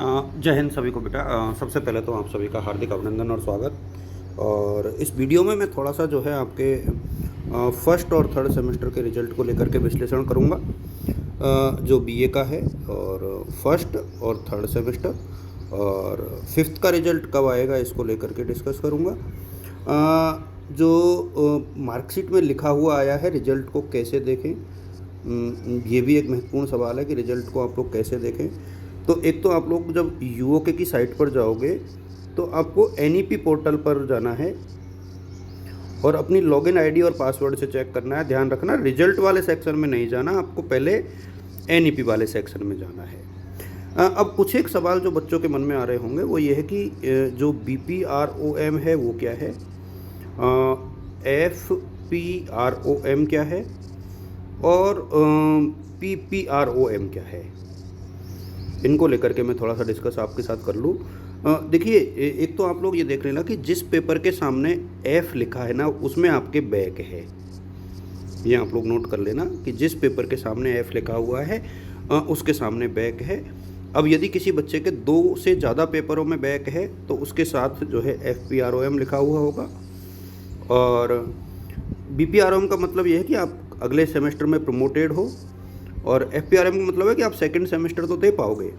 जय हिंद सभी को बेटा। सबसे पहले तो आप सभी का हार्दिक अभिनंदन और स्वागत। और इस वीडियो में मैं थोड़ा सा जो है आपके फर्स्ट और थर्ड सेमेस्टर के रिजल्ट को लेकर के विश्लेषण करूंगा, जो बीए का है और फर्स्ट और थर्ड सेमेस्टर, और फिफ्थ का रिजल्ट कब आएगा इसको लेकर के डिस्कस करूंगा। जो मार्कशीट में लिखा हुआ आया है रिजल्ट को कैसे देखें, ये भी एक महत्वपूर्ण सवाल है कि रिजल्ट को आप लोग कैसे देखें। तो एक तो आप लोग जब यूओके की साइट पर जाओगे तो आपको एनईपी पोर्टल पर जाना है और अपनी लॉगिन आईडी और पासवर्ड से चेक करना है। ध्यान रखना, रिजल्ट वाले सेक्शन में नहीं जाना, आपको पहले एनईपी वाले सेक्शन में जाना है। अब कुछ एक सवाल जो बच्चों के मन में आ रहे होंगे वो ये है कि जो BPROM है वो क्या है, FPROM क्या है और PPROM क्या है। इनको लेकर के मैं थोड़ा सा डिस्कस आपके साथ कर लूँ। देखिए, एक तो आप लोग ये देख लेना कि जिस पेपर के सामने F लिखा है ना उसमें आपके बैक है। ये आप लोग नोट कर लेना कि जिस पेपर के सामने F लिखा हुआ है उसके सामने बैक है। अब यदि किसी बच्चे के 2 से ज़्यादा पेपरों में बैक है तो उसके साथ जो है FPROM लिखा हुआ होगा। और BPROM का मतलब ये है कि आप अगले सेमेस्टर में प्रमोटेड हो, और FPRM का मतलब है कि आप सेकंड सेमेस्टर तो दे पाओगे।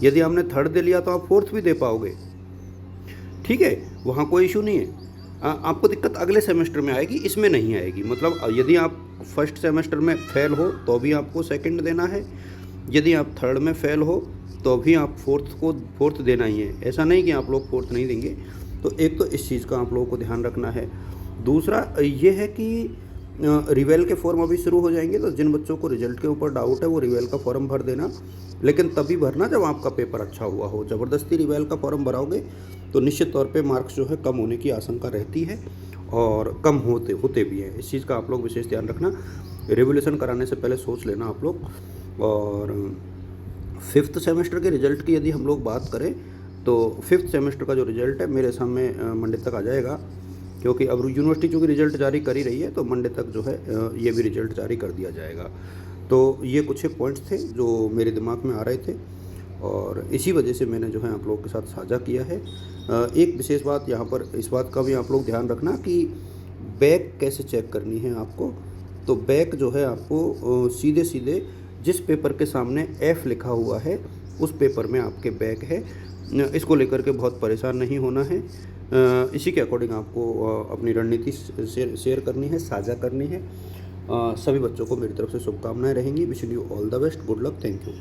यदि आपने थर्ड दे लिया तो आप फोर्थ भी दे पाओगे, ठीक है, वहाँ कोई इशू नहीं है। आपको दिक्कत अगले सेमेस्टर में आएगी, इसमें नहीं आएगी। मतलब यदि आप फर्स्ट सेमेस्टर में फेल हो तो भी आपको सेकंड देना है, यदि आप थर्ड में फेल हो तो भी आप फोर्थ देना ही है। ऐसा नहीं कि आप लोग फोर्थ नहीं देंगे। तो एक तो इस चीज़ का आप लोगों को ध्यान रखना है। दूसरा ये है कि रिवेल के फॉर्म अभी शुरू हो जाएंगे, तो जिन बच्चों को रिजल्ट के ऊपर डाउट है वो रिवेल का फॉर्म भर देना, लेकिन तभी भरना जब आपका पेपर अच्छा हुआ हो। ज़बरदस्ती रिवेल का फॉर्म भराओगे तो निश्चित तौर पे मार्क्स जो है कम होने की आशंका रहती है और कम होते भी हैं। इस चीज़ का आप लोग विशेष ध्यान रखना। रिवोल्यूशन कराने से पहले सोच लेना आप लोग। और फिफ्थ सेमेस्टर के रिजल्ट की यदि हम लोग बात करें तो फिफ्थ सेमेस्टर का जो रिजल्ट है मेरे सामने मंडे तक आ जाएगा, क्योंकि अब यूनिवर्सिटी चूँकि रिजल्ट जारी कर ही रही है तो मंडे तक जो है ये भी रिजल्ट जारी कर दिया जाएगा। तो ये कुछ एक पॉइंट्स थे जो मेरे दिमाग में आ रहे थे और इसी वजह से मैंने जो है आप लोगों के साथ साझा किया है। एक विशेष बात यहाँ पर इस बात का भी आप लोग ध्यान रखना कि बैक कैसे चेक करनी है आपको। तो बैक जो है आपको सीधे सीधे जिस पेपर के सामने F लिखा हुआ है उस पेपर में आपके बैक है। इसको लेकर के बहुत परेशान नहीं होना है। इसी के अकॉर्डिंग आपको अपनी रणनीति शेयर करनी है, साझा करनी है। सभी बच्चों को मेरी तरफ से शुभकामनाएं रहेंगी। Wishing you all the best, good luck, thank you.